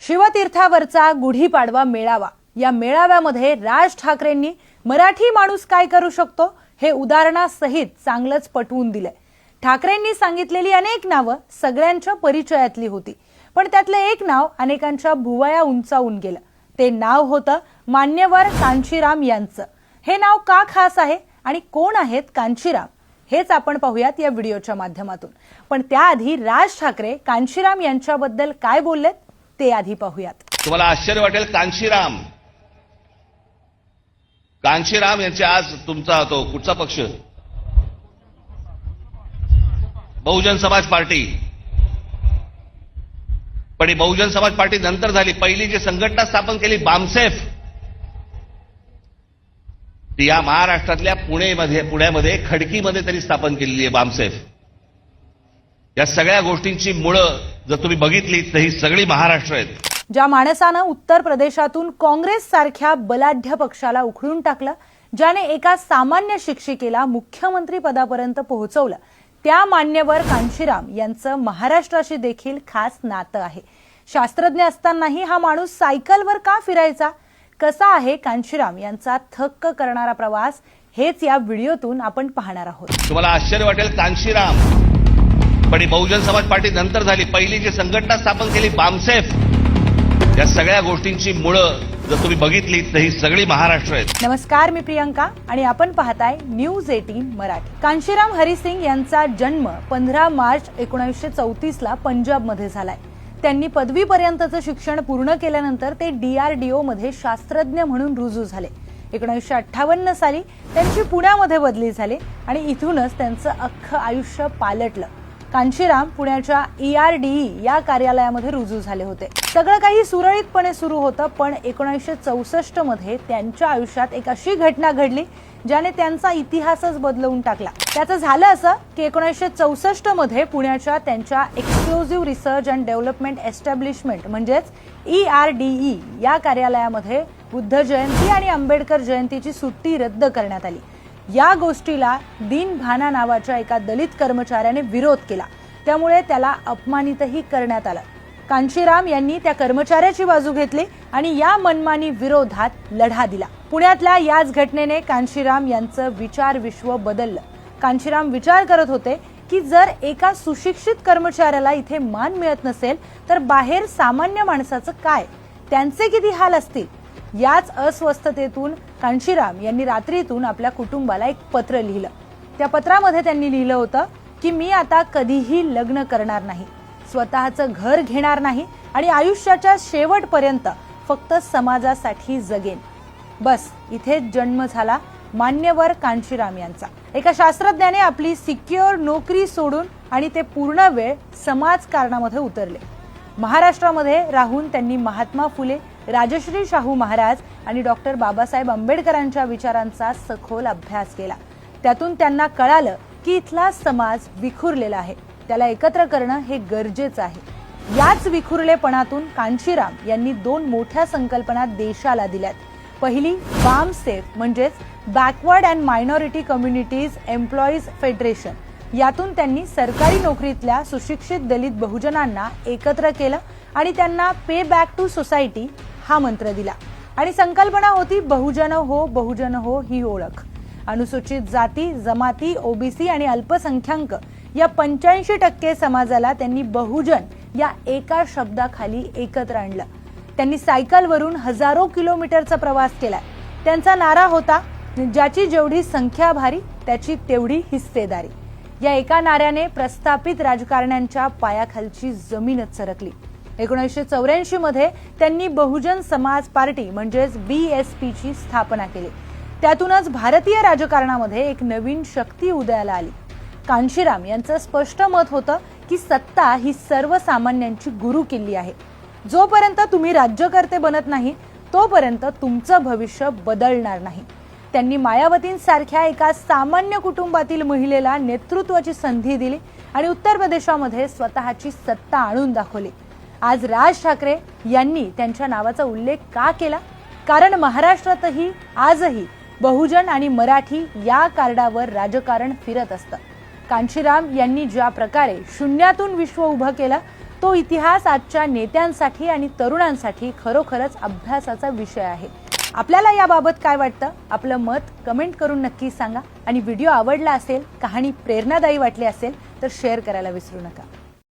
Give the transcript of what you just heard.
शिवतीर्थावरचा गुढीपाडवा मेळावा, या मेळाव्यामध्ये राज ठाकरेंनी मराठी माणूस काय करू शकतो हे उदाहरणासहित चांगलंच पटवून दिलंय. ठाकरेंनी सांगितलेली अनेक नावं सगळ्यांच्या परिचयातली होती, पण त्यातलं एक नाव अनेकांच्या भुवया उंचावून गेलं. ते नाव होतं मान्यवर कांशीराम यांचं. हे नाव का खास आहे आणि कोण आहेत कांशीराम हेच आपण पाहूयात या व्हिडिओच्या माध्यमातून. पण त्याआधी राज ठाकरे कांशीराम यांच्याबद्दल काय बोललेत ते आधी पाहूयात. तुम्हाला आश्चर्य वाटेल, कांशीराम यांचे आज तुमचा तो कुठचा पक्ष, बहुजन समाज पार्टी. पण ही बहुजन समाज पार्टी नंतर झाली. पहिली जी संघटना स्थापन केली बामसेफ, ती या महाराष्ट्रातल्या पुण्यामध्ये खडकीमध्ये त्यांनी स्थापन केलेली आहे बामसेफ. या सगळ्या गोष्टींची मुळं जर तुम्ही बघितली तर ही सगळी महाराष्ट्र आहेत. ज्या माणसानं उत्तर प्रदेशातून काँग्रेस सारख्या बलाढ्य पक्षाला उखडून टाकलं, ज्याने एका सामान्य शिक्षिकेला मुख्यमंत्री पदापर्यंत पोहोचवलं, त्या मान्यवर कांशीराम यांचं महाराष्ट्राशी देखील खास नातं आहे. शास्त्रज्ञ असतानाही हा माणूस सायकलवर का फिरायचा? कसा आहे कांशीराम यांचा थक्क करणारा प्रवास, हेच या व्हिडिओतून आपण पाहणार आहोत. तुम्हाला आश्चर्य वाटेल, पण ही बहुजन समाज पार्टी नंतर झाली. पहिली जी संघटना स्थापन केली बामसेफ, या सगळ्या गोष्टींची मुळं जर तुम्ही बघितली तर ही सगळी महाराष्ट्र आहेत. नमस्कार, मी प्रियंका आणि आपण पाहताय न्यूज 18 मराठी. कांशीराम हरिसिंग यांचा जन्म 15 मार्च 1934 ला पंजाबमध्ये झालाय. त्यांनी पदवीपर्यंतचं शिक्षण पूर्ण केल्यानंतर ते DRDO मध्ये शास्त्रज्ञ म्हणून रुजू झाले. 1958 साली त्यांची पुण्यामध्ये बदली झाली आणि इथूनच त्यांचं अख्खं आयुष्य पालटलं. कांशीराम पुण्याच्या ERDE या कार्यालयामध्ये रुजू झाले होते. सगळं काही सुरळीतपणे सुरू होतं, पण 1964 मध्ये त्यांच्या आयुष्यात एक अशी घटना घडली ज्याने त्यांचा इतिहासच बदलवून टाकला. त्याचं झालं असं की 1964 मध्ये पुण्याच्या त्यांच्या exclusive research and development establishment म्हणजेच ERDE या कार्यालयामध्ये बुद्ध जयंती आणि आंबेडकर जयंतीची सुट्टी रद्द करण्यात आली. या गोष्टीला दीन भाना नावाच्या एका दलित कर्मचाऱ्याने विरोध केला, त्यामुळे त्याला अपमानितही करण्यात आलं. कांशीराम यांनी त्या कर्मचाऱ्याची बाजू घेतली आणि या मनमानी विरोधात लढा दिला. पुण्यातल्या याच घटनेने कांशीराम यांचं विचार विश्व बदललं. कांशीराम विचार करत होते की जर एका सुशिक्षित कर्मचाऱ्याला इथे मान मिळत नसेल तर बाहेर सामान्य माणसाचं काय, त्यांचे किती हाल असतील. याच अस्वस्थतेतून कांशीराम यांनी रात्रीतून आपल्या कुटुंबाला एक पत्र लिहिलं. त्या पत्रामध्ये त्यांनी लिहिलं होतं की मी आता कधीही लग्न करणार नाही, स्वतःचं घर घेणार नाही आणि आयुष्याच्या शेवटपर्यंत फक्त समाजासाठी जगेन. बस इथेच जन्म झाला मान्यवर कांशीराम यांचा. एका शास्त्रज्ञाने आपली सिक्युअर नोकरी सोडून आणि ते पूर्ण वेळ समाजकारणामध्ये उतरले. महाराष्ट्रामध्ये राहून त्यांनी महात्मा फुले, राजश्री शाहू महाराज आणि डॉक्टर बाबासाहेब आंबेडकरांच्या विचारांचा सखोल अभ्यास केला. त्यातून त्यांना कळालं की इथला समाज विखुरलेला आहे, त्याला एकत्र करणं हे गरजेचं आहे. याच विखुरलेपणातून कांशीराम यांनी 2 मोठ्या संकल्पना देशाला दिल्यात. पहिली बामसेफ म्हणजेच backward and minority communities employees federation. यातून त्यांनी सरकारी नोकरीतल्या सुशिक्षित दलित बहुजनांना एकत्र केलं आणि त्यांना पे बॅक टू सोसायटी हा मंत्र दिला. आणि संकल्पना होती बहुजन हो ही ओळख. अनुसूचित जाती, जमाती, OBC आणि अल्पसंख्याक या 85% समाजाला त्यांनी बहुजन या एका शब्दाखाली एकत्र आणलं. त्यांनी सायकलवरून हजारो किलोमीटरचा प्रवास केला. त्यांचा नारा होता, ज्याची जेवढी संख्या भारी त्याची तेवढी हिस्सेदारी. या एका नाऱ्याने प्रस्थापित राजकारण्यांच्या पायाखालची जमीनच सरकली. 1984 मध्ये त्यांनी बहुजन समाज पार्टी म्हणजेच BSP ची स्थापना केली. त्यातूनच भारतीय राजकारणामध्ये एक नवीन शक्ती उदयाला आली. कांशीराम यांचं स्पष्ट मत होतं की सत्ता ही सर्वसामान्यांची गुरु किल्ली आहे. जोपर्यंत तुम्ही राज्यकर्ते बनत नाही तोपर्यंत तुमचं भविष्य बदलणार नाही. त्यांनी मायावतींसारख्या एका सामान्य कुटुंबातील महिलेला नेतृत्वाची संधी दिली आणि उत्तर प्रदेशामध्ये स्वतःची सत्ता आणून दाखवली. आज राज ठाकरे यांनी त्यांच्या नावाचा उल्लेख का केला? कारण महाराष्ट्रातही आजही बहुजन आणि मराठी या कार्डावर राजकारण फिरत असतं. कांशीराम यांनी ज्या प्रकारे शून्यातून विश्व उभं केलं तो इतिहास आजच्या नेत्यांसाठी आणि तरुणांसाठी खरोखरच अभ्यासाचा विषय आहे. आपल्याला याबाबत काय वाटतं? आपलं मत कमेंट करून नक्की सांगा आणि व्हिडिओ आवडला असेल, कहाणी प्रेरणादायी वाटली असेल तर शेअर करायला विसरू नका.